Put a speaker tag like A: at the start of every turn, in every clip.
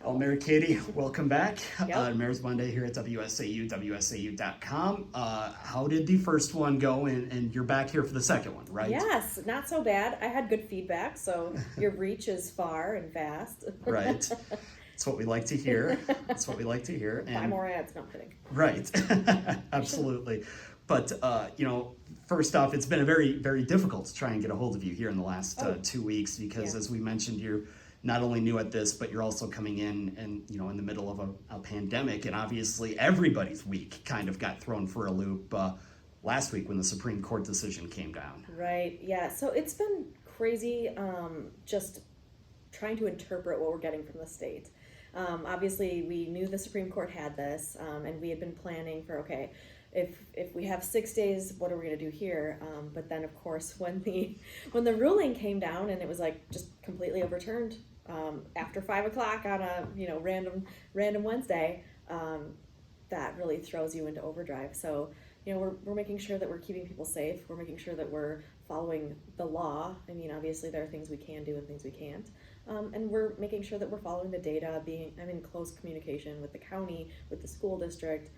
A: Well, Mayor Katie, welcome back.
B: Yep.
A: Mayor's Monday here at WSAU, WSAU.com. How did the first one go? And you're back here for the second one, right?
B: Yes, not so bad. I had good feedback, so your reach is far and vast.
A: Right. That's what we like to hear. That's what we like to hear.
B: Buy more ads. No, I'm kidding.
A: Right. Absolutely. But, first off, it's been a very, very difficult to try and get a hold of you here in the last 2 weeks because, as we mentioned, you're not only new at this, but you're also coming in and, in the middle of a pandemic. And obviously, everybody's week kind of got thrown for a loop last week when the Supreme Court decision came down.
B: Right. Yeah. So it's been crazy just trying to interpret what we're getting from the state. Obviously, we knew the Supreme Court had this, and we had been planning for, okay, if we have 6 days, what are we going to do here? But then, of course, when the ruling came down and it was like just completely overturned after 5 o'clock on a random Wednesday, that really throws you into overdrive. So we're making sure that we're keeping people safe. We're making sure that we're following the law. I mean, obviously there are things we can do and things we can't. And we're making sure that we're following the data. I'm in close communication with the county, with the school district.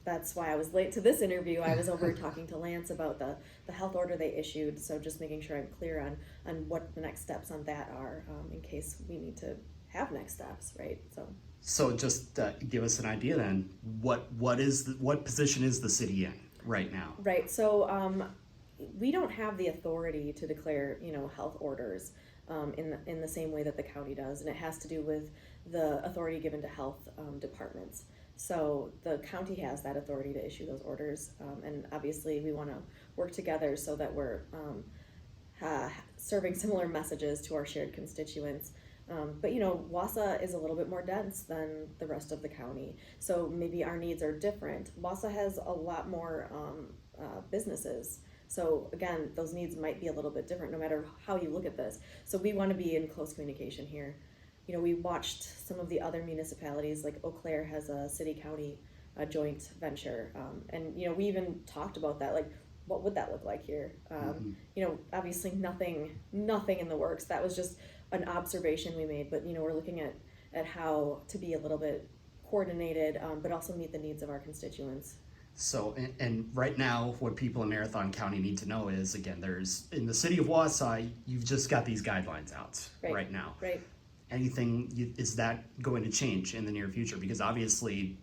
B: That's why I was late to this interview. I was over talking to Lance about the health order they issued. So just making sure I'm clear on what the next steps on that are in case we need to have next steps, right?
A: So just give us an idea then. What position is the city in right now?
B: Right. So we don't have the authority to declare health orders in the same way that the county does, and it has to do with the authority given to health departments. So the county has that authority to issue those orders, and obviously we want to work together so that we're serving similar messages to our shared constituents. But Wausau is a little bit more dense than the rest of the county, so maybe our needs are different. Wausau has a lot more businesses, so again, those needs might be a little bit different no matter how you look at this. So we want to be in close communication here. We watched some of the other municipalities, like Eau Claire has a city-county joint venture, and we even talked about that, like what would that look like here? Obviously nothing in the works. That was just an observation we made, but we're looking at how to be a little bit coordinated, but also meet the needs of our constituents.
A: So, and right now, what people in Marathon County need to know is, again, in the city of Wausau, you've just got these guidelines out right now.
B: Right.
A: Is that going to change in the near future? Because obviously,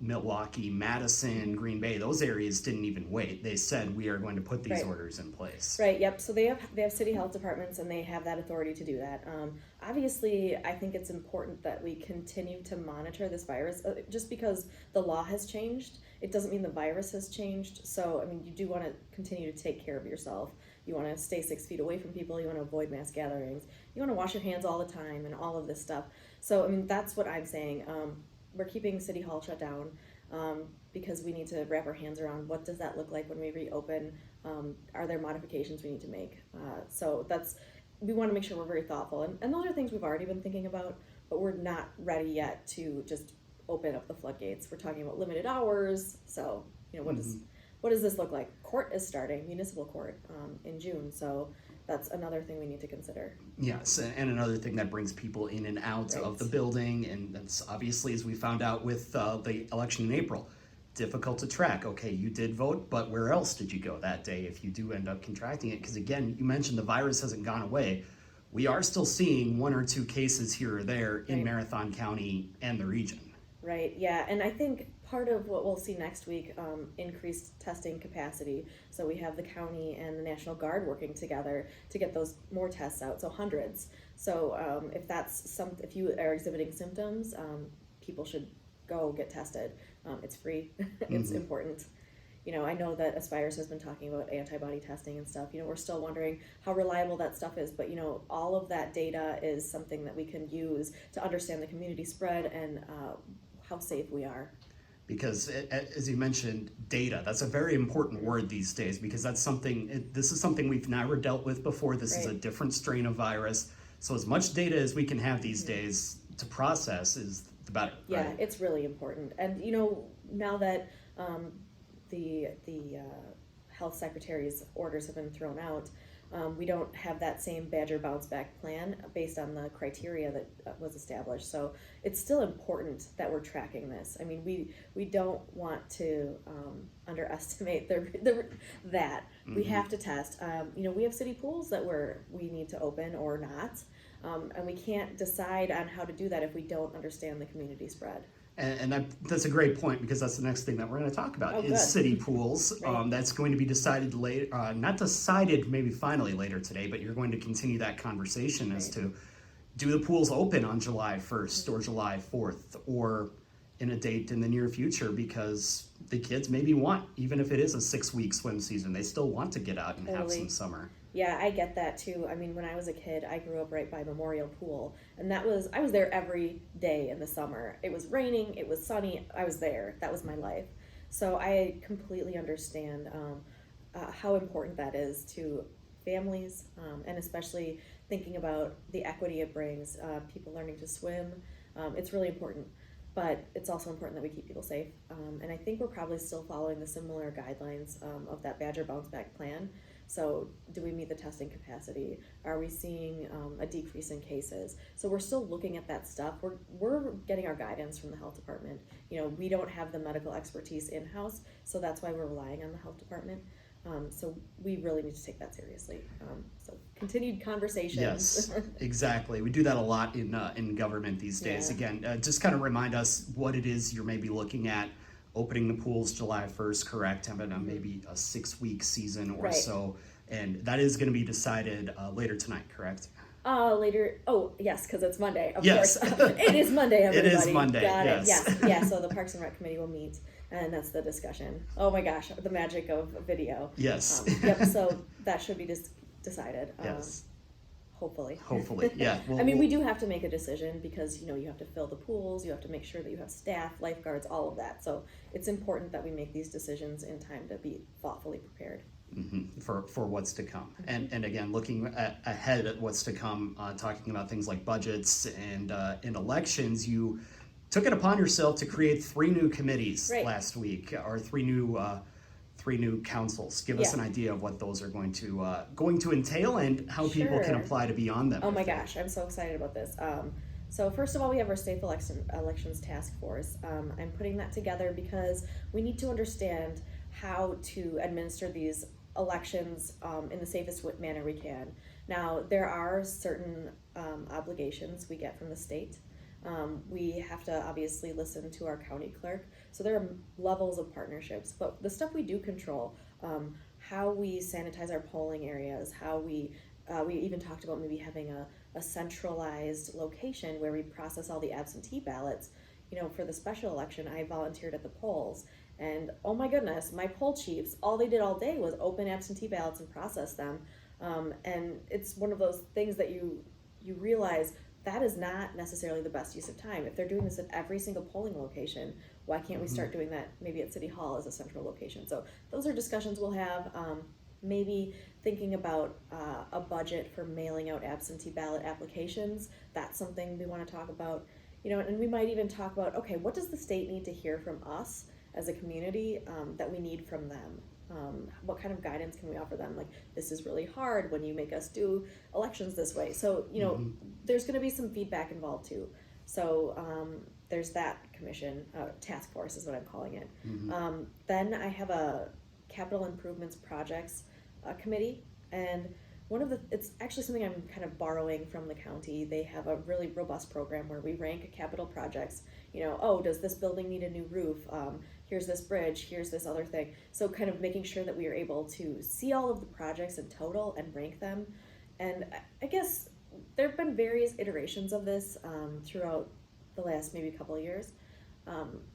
A: Milwaukee, Madison, Green Bay, those areas didn't even wait. They said we are going to put these orders in place.
B: Right. Yep. So they have city health departments and they have that authority to do that. Obviously, I think it's important that we continue to monitor this virus. Just because the law has changed, it doesn't mean the virus has changed. So you do want to continue to take care of yourself. You want to stay 6 feet away from people. You want to avoid mass gatherings. You want to wash your hands all the time and all of this stuff. So that's what I'm saying. We're keeping City Hall shut down because we need to wrap our hands around what does that look like when we reopen. Are there modifications we need to make? So we want to make sure we're very thoughtful. And those are things we've already been thinking about, but we're not ready yet to just open up the floodgates. We're talking about limited hours. So, what does this look like? Court is starting, municipal court, in June. So that's another thing we need to consider.
A: Yes, and another thing that brings people in and out of the building, and that's obviously, as we found out with the election in April, difficult to track. Okay, you did vote, but where else did you go that day if you do end up contracting it? Because again, you mentioned the virus hasn't gone away. We are still seeing 1 or 2 cases here or there in Marathon County and the region.
B: Right, yeah, and I think part of what we'll see next week, increased testing capacity. So we have the county and the National Guard working together to get those more tests out, so hundreds. So if you are exhibiting symptoms, people should go get tested. It's free, it's important. I know that Aspires has been talking about antibody testing and stuff. We're still wondering how reliable that stuff is, but all of that data is something that we can use to understand the community spread and how safe we are.
A: Because as you mentioned, data, that's a very important word these days, because this is something we've never dealt with before. This is a different strain of virus. So as much data as we can have these days to process is the better.
B: Yeah,
A: right?
B: It's really important. And now that the health secretary's orders have been thrown out, We don't have that same Badger bounce back plan based on the criteria that was established. So it's still important that we're tracking this. I mean, we don't want to underestimate that. We have to test. We have city pools that we need to open or not. And we can't decide on how to do that if we don't understand the community spread.
A: And that's a great point, because that's the next thing that we're going to talk about is city pools.
B: Right.
A: That's going to be decided later, not decided maybe finally later today, but you're going to continue that conversation as to, do the pools open on July 1st or July 4th or in a date in the near future, because the kids maybe want, even if it is a 6-week swim season, they still want to get out and have some summer.
B: Yeah, I get that too. I mean, when I was a kid, I grew up right by Memorial Pool, and I was there every day in the summer. It was raining, it was sunny, I was there. That was my life. So I completely understand how important that is to families, and especially thinking about the equity it brings, people learning to swim. It's really important, but it's also important that we keep people safe. And I think we're probably still following the similar guidelines of that Badger bounce back plan. So do we meet the testing capacity? Are we seeing a decrease in cases? So we're still looking at that stuff. We're getting our guidance from the health department. We don't have the medical expertise in-house, so that's why we're relying on the health department. So we really need to take that seriously. So continued conversations.
A: Yes, exactly. We do that a lot in government these days.
B: Yeah.
A: Again, just kind of remind us what it is you're maybe looking at. Opening the pools July 1st, correct? Having maybe a 6-week season or so. And that is going to be decided later tonight, correct?
B: Later. Oh, yes, because it's Monday. Of
A: Yes.
B: course. It is Monday, everybody.
A: It is Monday,
B: Got it.
A: yes.
B: Yes. Yeah, so the Parks and Rec Committee will meet, and that's the discussion. Oh my gosh, the magic of video.
A: Yes.
B: Yep, so that should be decided.
A: Yes.
B: Hopefully.
A: Hopefully, yeah.
B: We do have to make a decision because, you have to fill the pools, you have to make sure that you have staff, lifeguards, all of that. So it's important that we make these decisions in time to be thoughtfully prepared.
A: For what's to come. And again, looking ahead at what's to come, talking about things like budgets and elections, you took it upon yourself to create 3 new committees last week, or 3 new councils. Give us an idea of what those are going to entail and how people can apply to be on them.
B: Oh my gosh, I'm so excited about this. So first of all, we have our Safe Elections Task Force. I'm putting that together because we need to understand how to administer these elections in the safest manner we can. Now, there are certain obligations we get from the state. We have to obviously listen to our county clerk. So there are levels of partnerships, but the stuff we do control, how we sanitize our polling areas, how we even talked about maybe having a centralized location where we process all the absentee ballots. For the special election, I volunteered at the polls, and oh my goodness, my poll chiefs, all they did all day was open absentee ballots and process them. And it's one of those things that you realize that is not necessarily the best use of time. If they're doing this at every single polling location, why can't we start doing that maybe at City Hall as a central location? So those are discussions we'll have. Maybe thinking about a budget for mailing out absentee ballot applications. That's something we want to talk about. And we might even talk about, okay, what does the state need to hear from us as a community that we need from them? What kind of guidance can we offer them? Like, this is really hard when you make us do elections this way. So, there's going to be some feedback involved too. So there's that commission, task force is what I'm calling it. Then I have a capital improvements projects committee, and it's actually something I'm kind of borrowing from the county. They have a really robust program where we rank capital projects. Does this building need a new roof? Here's this bridge, here's this other thing. So kind of making sure that we are able to see all of the projects in total and rank them. And I guess there have been various iterations of this throughout the last maybe couple of years,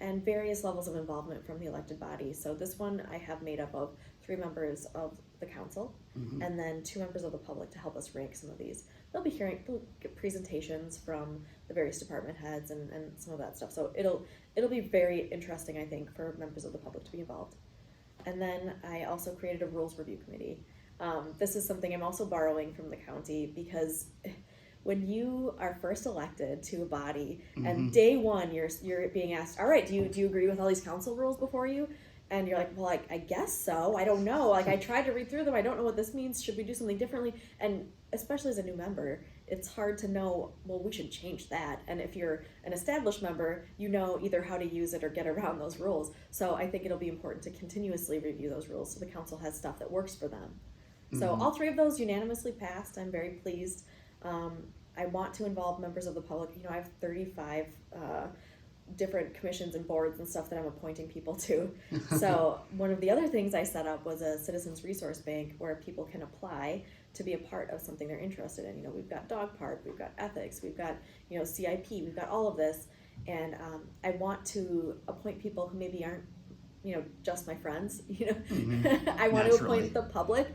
B: and various levels of involvement from the elected body. So this one I have made up of 3 members of the council, and then 2 members of the public to help us rank some of these. They'll get presentations from the various department heads and some of that stuff. So it'll be very interesting, I think, for members of the public to be involved. And then I also created a rules review committee. This is something I'm also borrowing from the county, because when you are first elected to a body and day one you're being asked, all right, do you agree with all these council rules before you? And you're like, well, I guess so. I don't know. Like, I tried to read through them. I don't know what this means. Should we do something differently? And especially as a new member, it's hard to know, well, we should change that. And if you're an established member, you know either how to use it or get around those rules. So I think it'll be important to continuously review those rules so the council has stuff that works for them. So all 3 of those unanimously passed. I'm very pleased. I want to involve members of the public. You know, I have 35 different commissions and boards and stuff that I'm appointing people to. So one of the other things I set up was a citizens resource bank where people can apply to be a part of something they're interested in. You know, we've got dog park, we've got ethics, we've got, you know, CIP, we've got all of this. And I want to appoint people who maybe aren't, you know, just my friends, you know. I want to appoint the public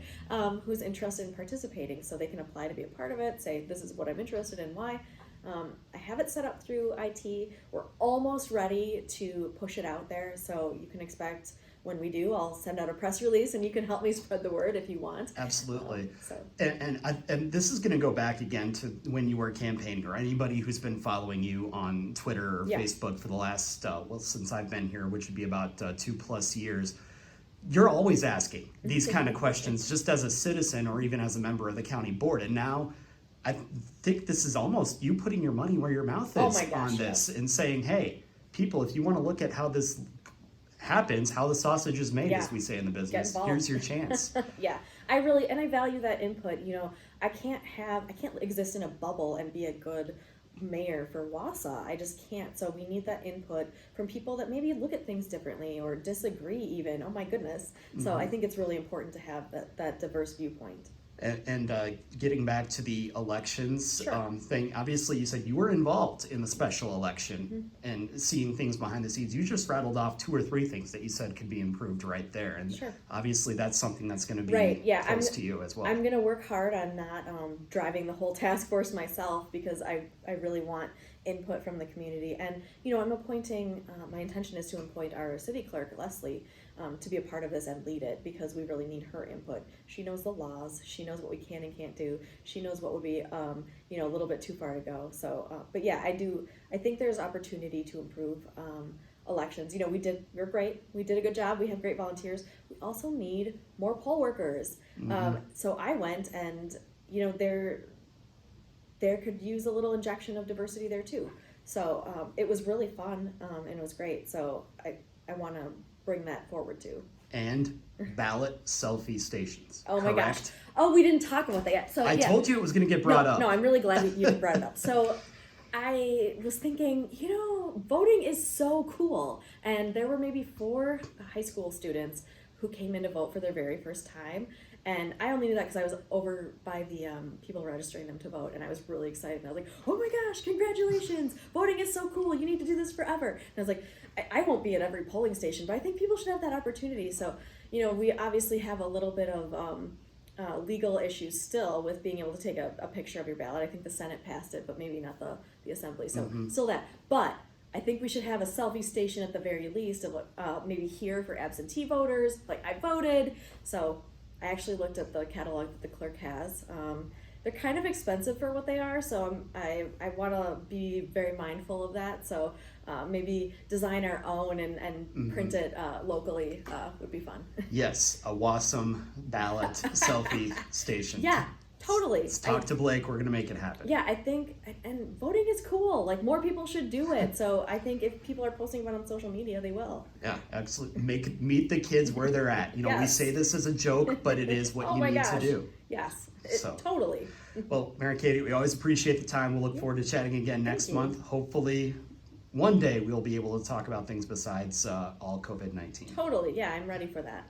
B: who's interested in participating so they can apply to be a part of it, say, this is what I'm interested in, why. I have it set up through IT. We're almost ready to push it out there, so you can expect when we do, I'll send out a press release, and you can help me spread the word if you want.
A: Absolutely.
B: So.
A: And this is going to go back again to when you were campaigning, or anybody who's been following you on Twitter or Facebook for the last, well, since I've been here, which would be about 2+ years. You're always asking these kind of questions just as a citizen or even as a member of the county board. And now I think this is almost you putting your money where your mouth is on this and saying, hey, people, if you want to look at how this happens, how the sausage is made, as we say in the business, here's your chance.
B: Yeah, I really, and I value that input. You know, I can't exist in a bubble and be a good mayor for Wausau. I just can't. So we need that input from people that maybe look at things differently or disagree even. Oh my goodness. So I think it's really important to have that diverse viewpoint.
A: And getting back to the elections thing, obviously you said you were involved in the special election and seeing things behind the scenes. You just rattled off 2 or 3 things that you said could be improved right there. And obviously that's something that's going to be close to you as well. I'm
B: going to work hard on not driving the whole task force myself because I really want input from the community. And, you know, I'm appointing, my intention is to appoint our city clerk, Leslie, to be a part of this and lead it because we really need her input. She knows the laws. She knows what we can and can't do. She knows what would be, you know, a little bit too far to go. So, but yeah, I think there's opportunity to improve elections. You know, we're great. We did a good job. We have great volunteers. We also need more poll workers. So I went and, you know, there could use a little injection of diversity there too. So it was really fun and it was great. So I want to bring that forward too.
A: And ballot selfie stations.
B: Oh my gosh. Oh, we didn't talk about that yet. So
A: I told you it was going to get brought up.
B: No, I'm really glad you brought it up. So I was thinking, you know, voting is so cool. And there were maybe 4 high school students who came in to vote for their very first time. And I only knew that because I was over by the people registering them to vote, and I was really excited. And I was like, oh my gosh, congratulations! Voting is so cool. You need to do this forever. And I was like, I won't be at every polling station, but I think people should have that opportunity. So, you know, we obviously have a little bit of legal issues still with being able to take a picture of your ballot. I think the Senate passed it, but maybe not the Assembly. So still that. But I think we should have a selfie station at the very least, of maybe here for absentee voters, like I voted. So I actually looked at the catalog that the clerk has. They're kind of expensive for what they are, so I want to be very mindful of that. So maybe design our own and print it locally would be fun.
A: Yes, a Wausau ballot selfie station.
B: Yeah, totally.
A: Let's talk to Blake. We're going to make it happen.
B: Yeah, I think, and voting is cool. Like, more people should do it. So I think if people are posting about it on social media, they will.
A: Yeah, absolutely. Meet the kids where they're at. You know, we say this as a joke, but it is what you need to do.
B: Yes, totally.
A: Well, Mary Katie, we always appreciate the time. We'll look forward to chatting again next month. Hopefully, one day we'll be able to talk about things besides all COVID-19.
B: Totally. Yeah, I'm ready for that.